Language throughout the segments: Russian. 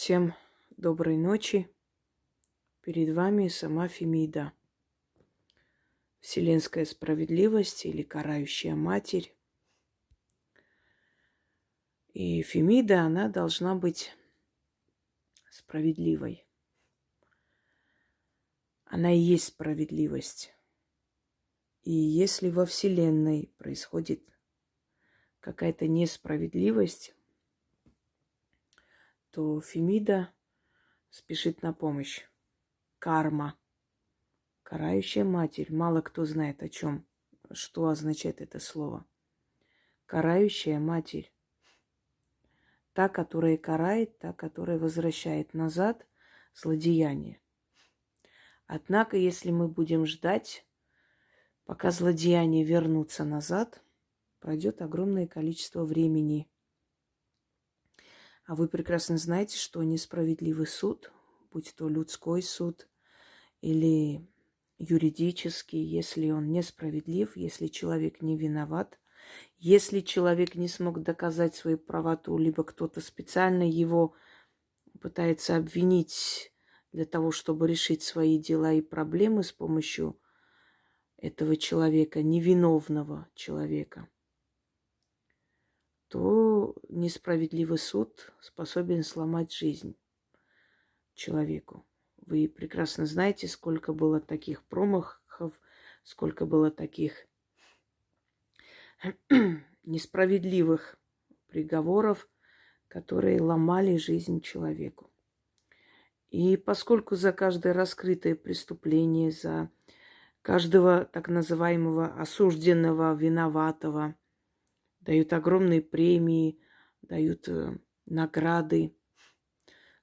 Всем доброй ночи. Перед вами сама Фемида. Вселенская справедливость или карающая матерь. И Фемида, она должна быть справедливой. Она и есть справедливость. И если во Вселенной происходит какая-то несправедливость, то Фемида спешит на помощь. Карма. Карающая матерь. Мало кто знает о чем, что означает это слово. Карающая матерь. Та, которая карает, та, которая возвращает назад злодеяние. Однако, если мы будем ждать, пока злодеяния вернутся назад, пройдет огромное количество времени. А вы прекрасно знаете, что несправедливый суд, будь то людской суд или юридический, если он несправедлив, если человек не виноват, если человек не смог доказать свою правоту, либо кто-то специально его пытается обвинить для того, чтобы решить свои дела и проблемы с помощью этого человека, невиновного человека, то несправедливый суд способен сломать жизнь человеку. Вы прекрасно знаете, сколько было таких промахов, сколько было таких несправедливых приговоров, которые ломали жизнь человеку. И поскольку за каждое раскрытое преступление, за каждого так называемого осужденного, виноватого дают огромные премии, дают награды,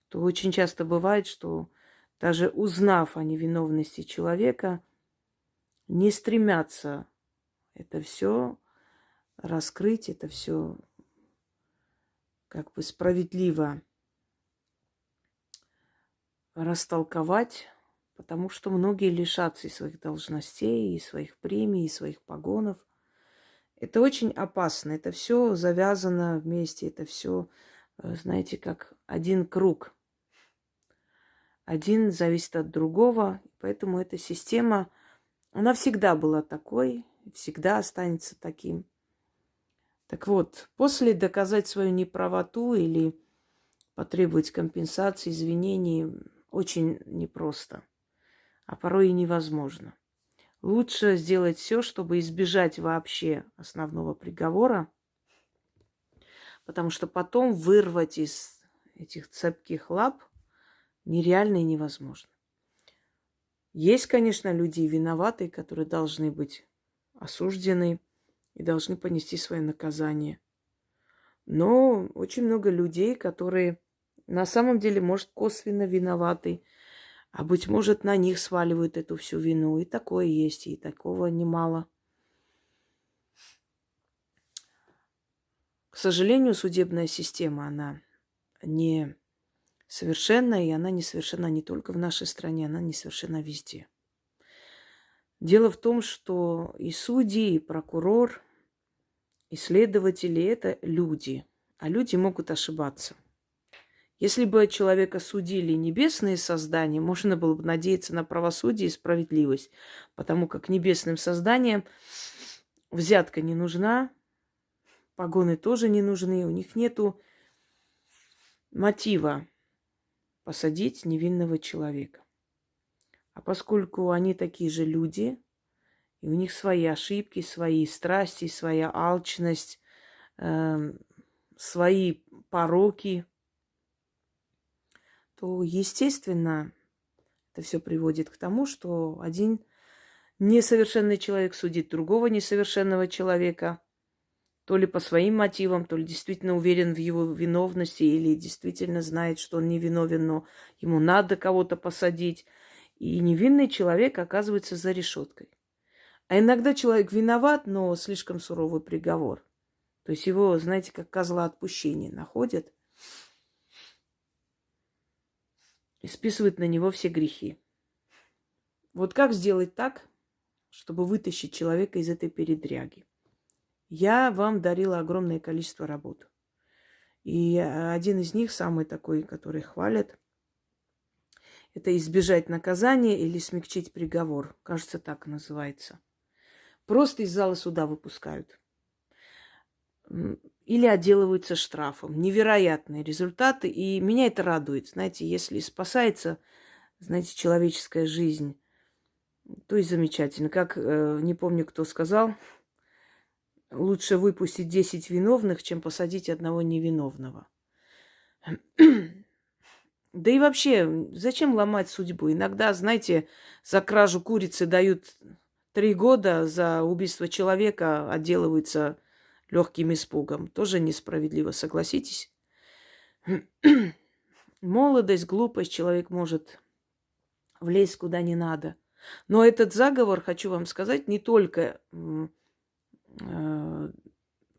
то очень часто бывает, что даже узнав о невиновности человека, не стремятся это все раскрыть, это все как бы справедливо растолковать, потому что многие лишатся и своих должностей, и своих премий, и своих погонов. Это очень опасно. Это все завязано вместе. Это все, знаете, как один круг. Один зависит от другого. Поэтому эта система, она всегда была такой, всегда останется таким. Так вот, после доказать свою неправоту или потребовать компенсации, извинений очень непросто, а порой и невозможно. Лучше сделать все, чтобы избежать вообще основного приговора, потому что потом вырвать из этих цепких лап нереально и невозможно. Есть, конечно, люди виноватые, которые должны быть осуждены и должны понести свое наказание. Но очень много людей, которые на самом деле, может, косвенно виноваты, а быть может, на них сваливают эту всю вину. И такое есть, и такого немало. К сожалению, судебная система, она не совершенна, и она несовершенна не только в нашей стране, она несовершенна везде. Дело в том, что и судьи, и прокурор, и следователи – это люди, а люди могут ошибаться. Если бы человека судили небесные создания, можно было бы надеяться на правосудие и справедливость, потому как небесным созданиям взятка не нужна, погоны тоже не нужны, у них нету мотива посадить невинного человека. А поскольку они такие же люди, и у них свои ошибки, свои страсти, своя алчность, свои пороки, то, естественно, это все приводит к тому, что один несовершенный человек судит другого несовершенного человека, то ли по своим мотивам, то ли действительно уверен в его виновности, или действительно знает, что он невиновен, но ему надо кого-то посадить. И невинный человек оказывается за решеткой. А иногда человек виноват, но слишком суровый приговор. То есть его, знаете, как козла отпущения находят и списывают на него все грехи. Вот как сделать так, чтобы вытащить человека из этой передряги? Я вам дарила огромное количество работ. И один из них, самый такой, который хвалят, это избежать наказания или смягчить приговор. Кажется, так называется. Просто из зала суда выпускают. Или отделываются штрафом. Невероятные результаты. И меня это радует. Знаете, если спасается, знаете, человеческая жизнь, то и замечательно. Как, не помню, кто сказал, лучше выпустить 10 виновных, чем посадить одного невиновного. Да и вообще, зачем ломать судьбу? Иногда, знаете, за кражу курицы дают 3 года, за убийство человека отделываются легким испугом. Тоже несправедливо, согласитесь? Молодость, глупость, человек может влезть куда не надо. Но этот заговор, хочу вам сказать, не только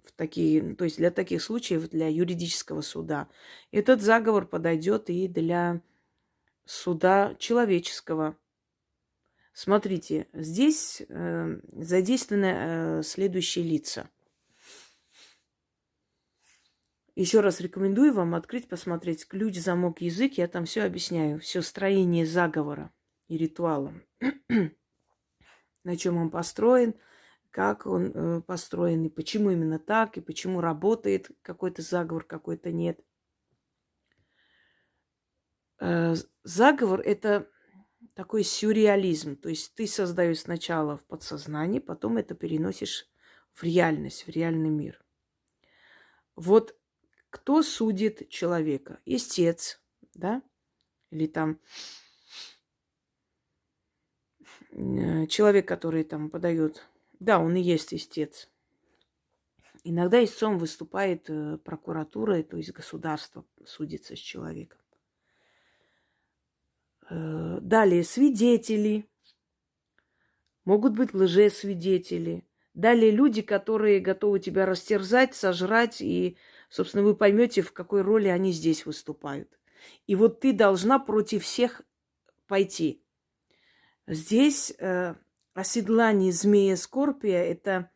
в такие, то есть для таких случаев, для юридического суда. Этот заговор подойдет и для суда человеческого. Смотрите, здесь задействованы следующие лица. Еще раз рекомендую вам открыть, посмотреть ключ, замок, язык. Я там все объясняю. Все строение заговора и ритуала. На чем он построен, как он построен, и почему именно так, и почему работает какой-то заговор, какой-то нет. Заговор – это такой сюрреализм. То есть ты создаешь сначала в подсознании, потом это переносишь в реальность, в реальный мир. Вот кто судит человека? Истец, да? Или там человек, который там подает. Да, он и есть истец. Иногда истцом выступает прокуратура, то есть государство судится с человеком. Далее свидетели. Могут быть лжесвидетели. Далее люди, которые готовы тебя растерзать, сожрать, и, собственно, вы поймете, в какой роли они здесь выступают. И вот ты должна против всех пойти. Здесь оседлание змея Скорпия – это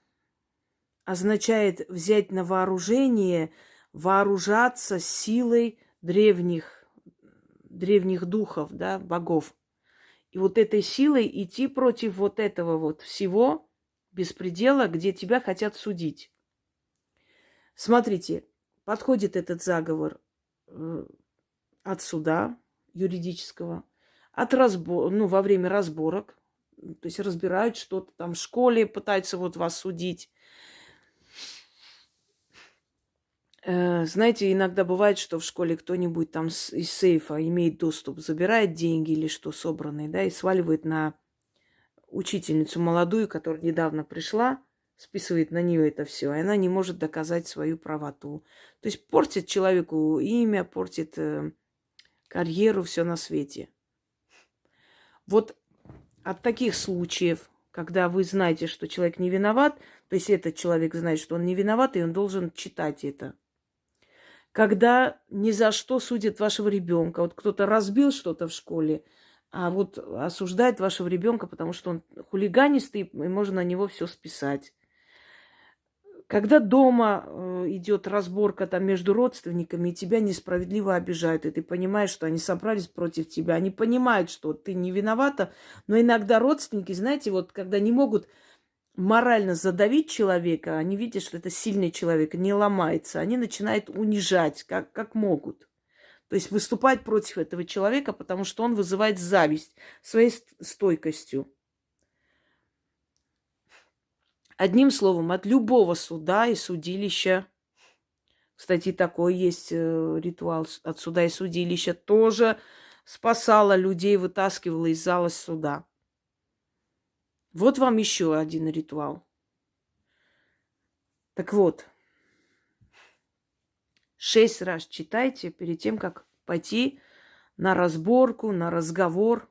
означает взять на вооружение, вооружаться силой древних духов, да, богов. И вот этой силой идти против вот этого вот всего беспредела, где тебя хотят судить. Смотрите, подходит этот заговор от суда юридического, во время разборок, то есть разбирают что-то там в школе, пытаются вот вас судить. Знаете, иногда бывает, что в школе кто-нибудь там из сейфа имеет доступ, забирает деньги или что собранные, да, и сваливает на учительницу молодую, которая недавно пришла, списывает на нее это все, и она не может доказать свою правоту. То есть портит человеку имя, портит карьеру, все на свете. Вот от таких случаев, когда вы знаете, что человек не виноват, то есть этот человек знает, что он не виноват, и он должен читать это. Когда ни за что судят вашего ребенка. Вот кто-то разбил что-то в школе, а вот осуждает вашего ребенка, потому что он хулиганистый, и можно на него все списать. Когда дома идет разборка там между родственниками, и тебя несправедливо обижают, и ты понимаешь, что они собрались против тебя, они понимают, что ты не виновата, но иногда родственники, знаете, вот когда не могут морально задавить человека, они видят, что это сильный человек, не ломается, они начинают унижать, как могут. То есть выступать против этого человека, потому что он вызывает зависть своей стойкостью. Одним словом, от любого суда и судилища, кстати, такой есть ритуал от суда и судилища, тоже спасала людей, вытаскивала из зала суда. Вот вам еще один ритуал. Так вот, 6 раз читайте перед тем, как пойти на разборку, на разговор.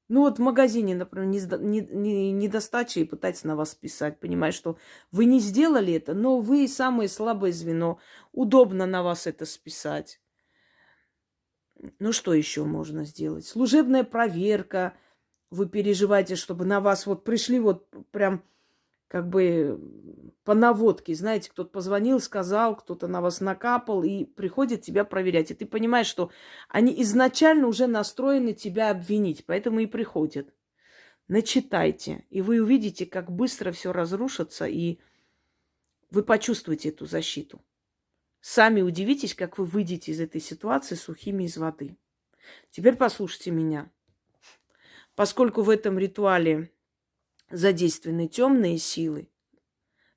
Ну вот в магазине, например, недостача и пытается на вас писать. Понимаешь, что вы не сделали это, но вы самое слабое звено. Удобно на вас это списать. Ну что еще можно сделать? Служебная проверка. Вы переживаете, чтобы на вас вот пришли вот прям как бы по наводке, знаете, кто-то позвонил, сказал, кто-то на вас накапал и приходит тебя проверять. И ты понимаешь, что они изначально уже настроены тебя обвинить, поэтому и приходят. Начитайте, и вы увидите, как быстро все разрушится, и вы почувствуете эту защиту. Сами удивитесь, как вы выйдете из этой ситуации сухими из воды. Теперь послушайте меня. Поскольку в этом ритуале задействованы темные силы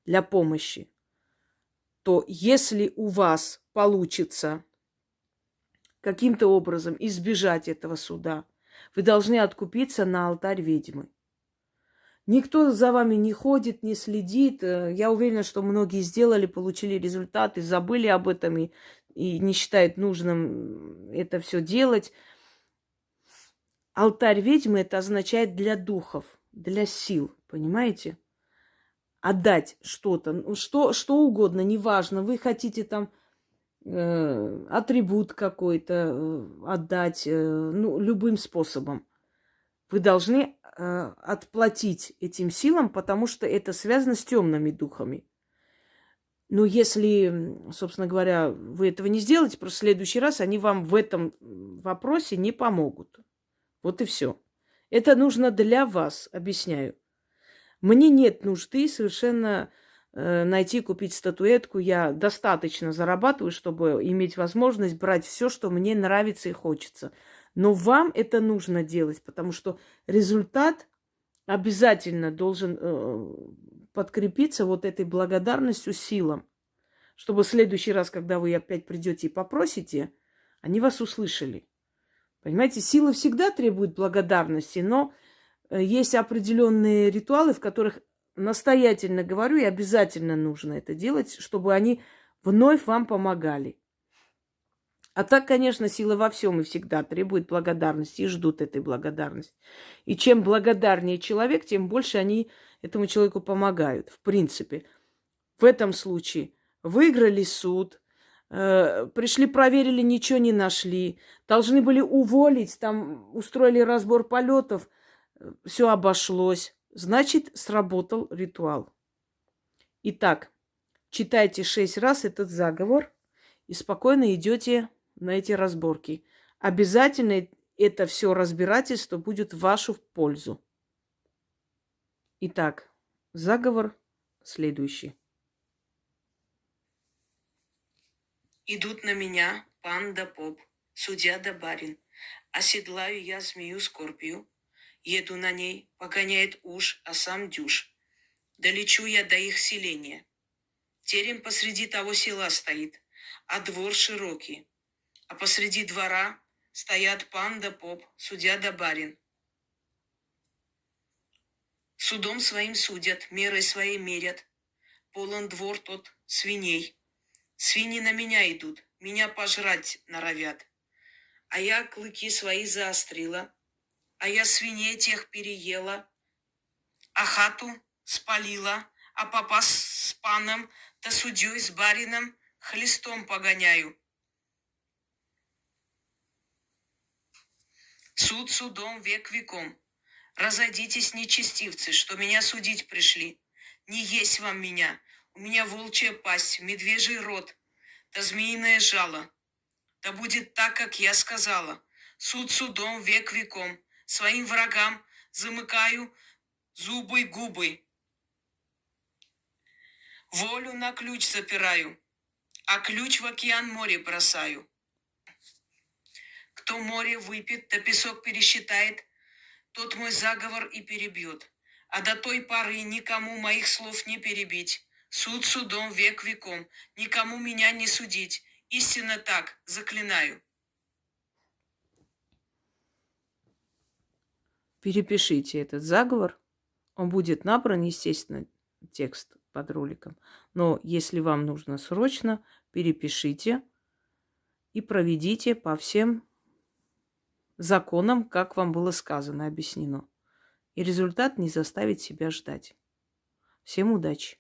для помощи, то если у вас получится каким-то образом избежать этого суда, вы должны откупиться на алтарь ведьмы. Никто за вами не ходит, не следит. Я уверена, что многие сделали, получили результаты, забыли об этом и не считают нужным это все делать. Алтарь ведьмы это означает для духов, для сил, понимаете? Отдать что-то, ну, что угодно, неважно. Вы хотите там атрибут какой-то отдать, ну, любым способом. Вы должны отплатить этим силам, потому что это связано с темными духами. Но если, собственно говоря, вы этого не сделаете, просто в следующий раз они вам в этом вопросе не помогут. Вот и все. Это нужно для вас, объясняю. Мне нет нужды совершенно найти, купить статуэтку. Я достаточно зарабатываю, чтобы иметь возможность брать все, что мне нравится и хочется. Но вам это нужно делать, потому что результат обязательно должен подкрепиться вот этой благодарностью силам, чтобы в следующий раз, когда вы опять придете и попросите, они вас услышали. Понимаете, силы всегда требуют благодарности, но есть определенные ритуалы, в которых настоятельно говорю, и обязательно нужно это делать, чтобы они вновь вам помогали. А так, конечно, сила во всем и всегда требует благодарности и ждут этой благодарности. И чем благодарнее человек, тем больше они этому человеку помогают, в принципе. В этом случае выиграли суд, пришли, проверили, ничего не нашли, должны были уволить, там устроили разбор полетов, все обошлось. Значит, сработал ритуал. Итак, читайте 6 раз этот заговор и спокойно идете на эти разборки. Обязательно это все разбирательство будет в вашу пользу. Итак, заговор следующий. Идут на меня пан да поп, судья да барин. Оседлаю я змею-скорпию, еду на ней, погоняет уж, а сам дюж. Долечу я до их селения. Терем посреди того села стоит, а двор широкий. А посреди двора стоят пан да поп, судья да барин. Судом своим судят, мерой своей мерят. Полон двор тот свиней. Свиньи на меня идут, меня пожрать норовят. А я клыки свои заострила, а я свиней тех переела, а хату спалила, а папа с паном, да судьей с барином хлестом погоняю. Суд судом, век веком. Разойдитесь, нечестивцы, что меня судить пришли. Не есть вам меня, у меня волчья пасть, медвежий рот, да змеиное жало. Да будет так, как я сказала. Суд судом, век веком. Своим врагам замыкаю зубы и губы. Волю на ключ запираю, а ключ в океан море бросаю. Кто море выпьет, да песок пересчитает, тот мой заговор и перебьет. А до той поры никому моих слов не перебить. Суд судом, век веком. Никому меня не судить. Истинно так, заклинаю. Перепишите этот заговор. Он будет набран, естественно, текст под роликом. Но если вам нужно срочно, перепишите и проведите по всем законам, как вам было сказано, объяснено. И результат не заставит себя ждать. Всем удачи!